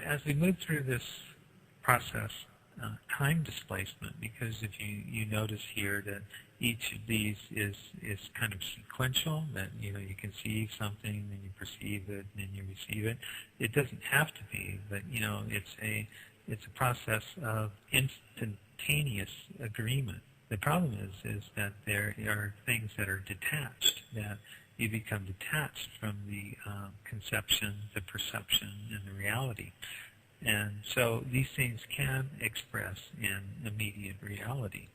as we move through this process, time displacement, because if you notice here that each of these is kind of sequential, that you conceive something, then you perceive it, then you receive it. It doesn't have to be, but it's a process of instantaneous agreement. The problem is that there are things that are detached, that you become detached from the conception, the perception, and the reality. And so these things can express in immediate reality.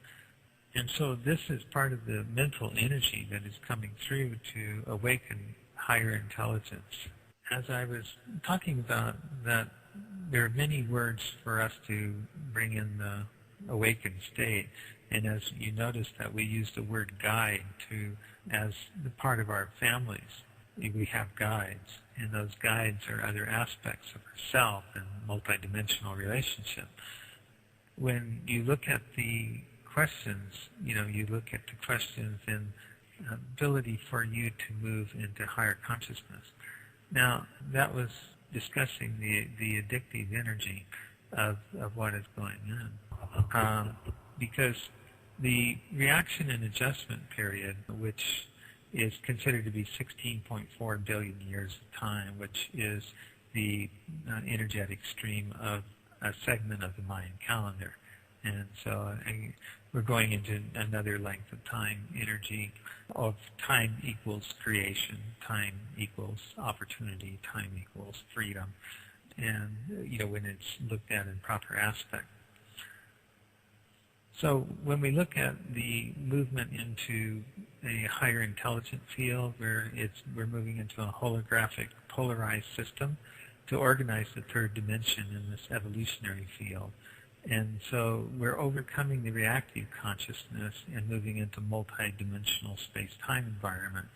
And so this is part of the mental energy that is coming through to awaken higher intelligence. As I was talking about, that there are many words for us to bring in the awakened state. And as you notice that we use the word guide as the part of our families. We have guides, and those guides are other aspects of ourself and multidimensional relationship. When you look at the questions, you look at the questions and ability for you to move into higher consciousness. Now, that was discussing the addictive energy of what is going on. Because the reaction and adjustment period, which is considered to be 16.4 billion years of time, which is the energetic stream of a segment of the Mayan calendar. And so we're going into another length of time energy of time equals creation, time equals opportunity, time equals freedom, and when it's looked at in proper aspect. So when we look at the movement into a higher intelligent field, where we're moving into a holographic polarized system to organize the third dimension in this evolutionary field. And so we're overcoming the reactive consciousness and moving into multi-dimensional space-time environment.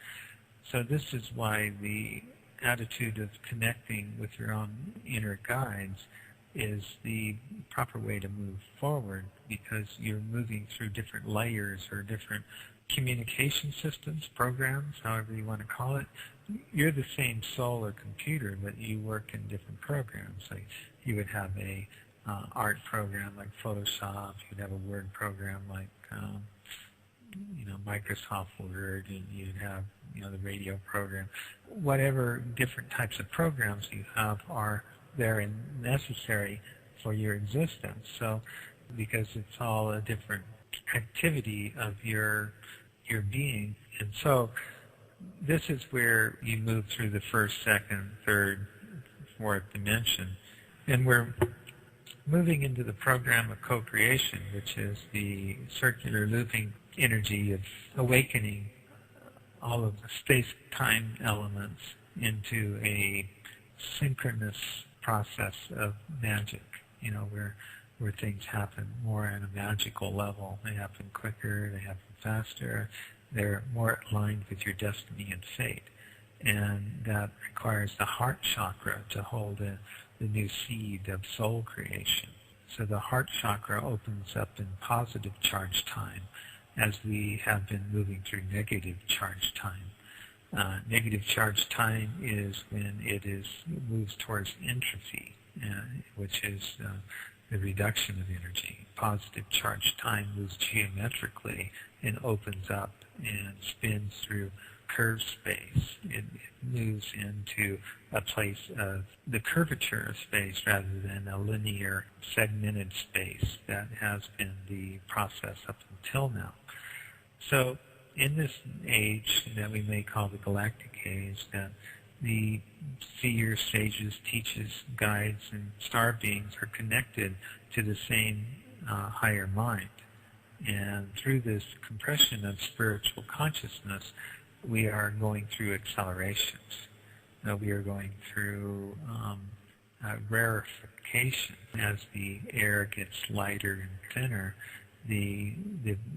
So this is why the attitude of connecting with your own inner guides is the proper way to move forward, because you're moving through different layers or different communication systems, programs, however you want to call it. You're the same soul or computer, but you work in different programs. Like you would have a art program like Photoshop, you'd have a word program like Microsoft Word, and you'd have the radio program. Whatever different types of programs you have are there and necessary for your existence. So because it's all a different activity of your being. And so this is where you move through the first, second, third, fourth dimension. And we're moving into the program of co-creation, which is the circular looping energy of awakening all of the space-time elements into a synchronous process of magic, where things happen more at a magical level. They happen quicker, they happen faster, they're more aligned with your destiny and fate. And that requires the heart chakra to hold the new seed of soul creation. So the heart chakra opens up in positive charge time, as we have been moving through negative charge time. Negative charge time is when it moves towards entropy, which is the reduction of energy. Positive charge time moves geometrically and opens up and spins through curved space. It moves into a place of the curvature of space rather than a linear segmented space that has been the process up until now. So in this age that we may call the galactic age, that the seers, sages, teachers, guides, and star beings are connected to the same higher mind. And through this compression of spiritual consciousness, we are going through accelerations. We are going through rarefication. As the air gets lighter and thinner, the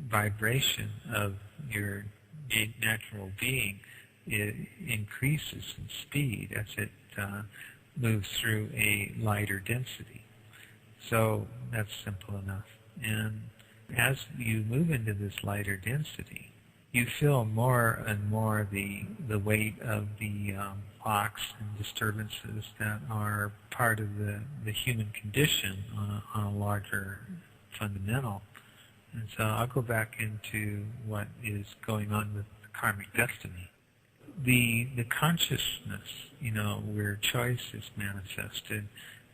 vibration of your natural being, it increases in speed as it moves through a lighter density. So that's simple enough. And as you move into this lighter density, you feel more and more the weight of the blocks and disturbances that are part of the human condition on a larger fundamental. And so I'll go back into what is going on with the karmic destiny. The consciousness, where choice is manifested,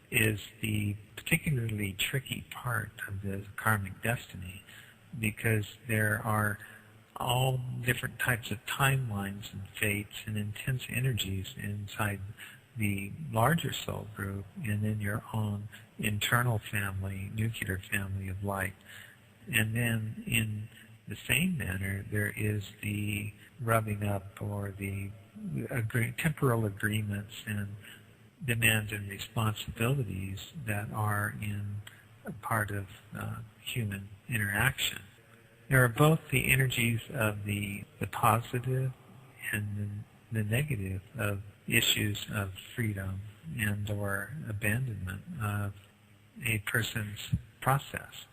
is the particularly tricky part of the karmic destiny, because there are all different types of timelines and fates and intense energies inside the larger soul group and in your own internal family, nuclear family of light. And then in the same manner, there is the rubbing up or the temporal agreements and demands and responsibilities that are in a part of human interaction. There are both the energies of the positive and the negative of issues of freedom and or abandonment of a person's process.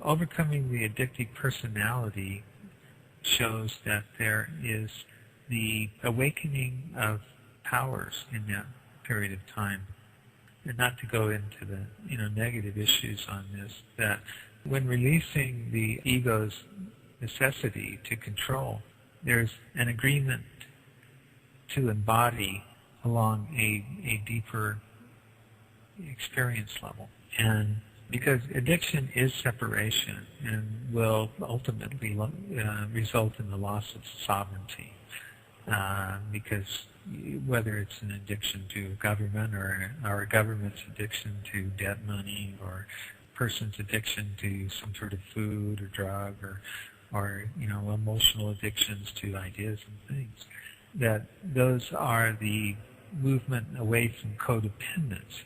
Overcoming the addictive personality shows that there is the awakening of powers in that period of time. And not to go into the negative issues on this, that when releasing the ego's necessity to control, there's an agreement to embody along a deeper experience level. And because addiction is separation and will ultimately result in the loss of sovereignty, because whether it's an addiction to government or a government's addiction to debt money or person's addiction to some sort of food or drug or emotional addictions to ideas and things, that those are the movement away from codependence.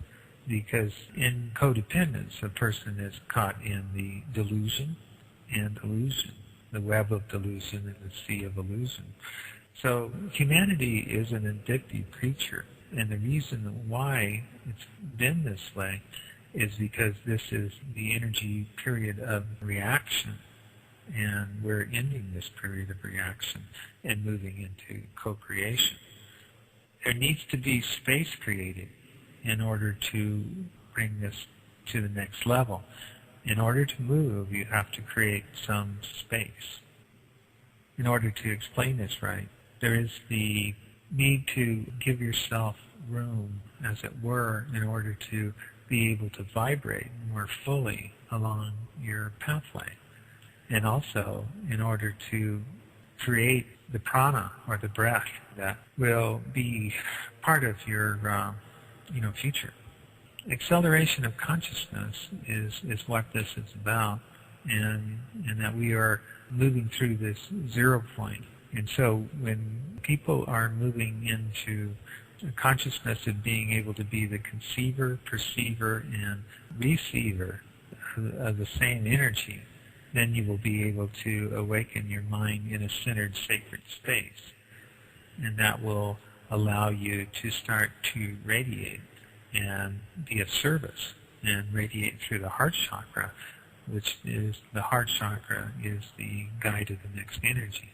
Because in codependence, a person is caught in the delusion and illusion, the web of delusion and the sea of illusion. So humanity is an addictive creature, and the reason why it's been this way is because this is the energy period of reaction, and we're ending this period of reaction and moving into co-creation. There needs to be space created in order to bring this to the next level. In order to move, you have to create some space. In order to explain this right, there is the need to give yourself room, as it were, in order to be able to vibrate more fully along your pathway. And also in order to create the prana, or the breath, that will be part of your future. Acceleration of consciousness is what this is about, and that we are moving through this 0 point. And so when people are moving into a consciousness of being able to be the conceiver, perceiver, and receiver of the same energy, then you will be able to awaken your mind in a centered sacred space. And that will allow you to start to radiate and be of service and radiate through the heart chakra, which is the heart chakra is the guide of the next energy.